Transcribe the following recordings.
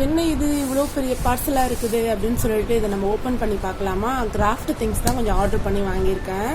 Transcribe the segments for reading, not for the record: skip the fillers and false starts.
என்ன இது இவ்வளோ பெரிய பார்சலாக இருக்குது அப்படின்னு சொல்லிட்டு இதை நம்ம ஓப்பன் பண்ணி பார்க்கலாமா. கிராஃப்ட் திங்ஸ் தான் கொஞ்சம் ஆர்டர் பண்ணி வாங்கியிருக்கேன்.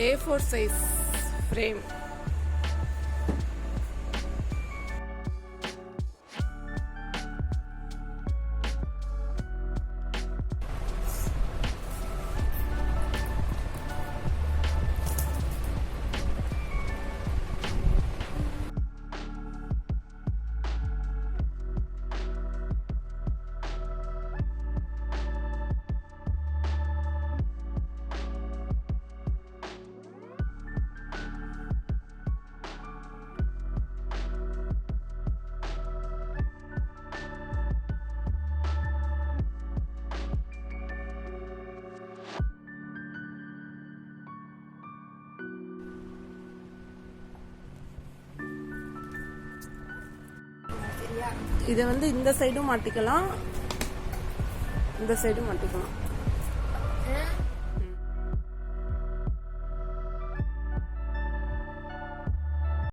A4 size frame. இதை வந்து இந்த சைடும் மாட்டிக்கலாம், இந்த சைடும் மாட்டிக்கலாம்.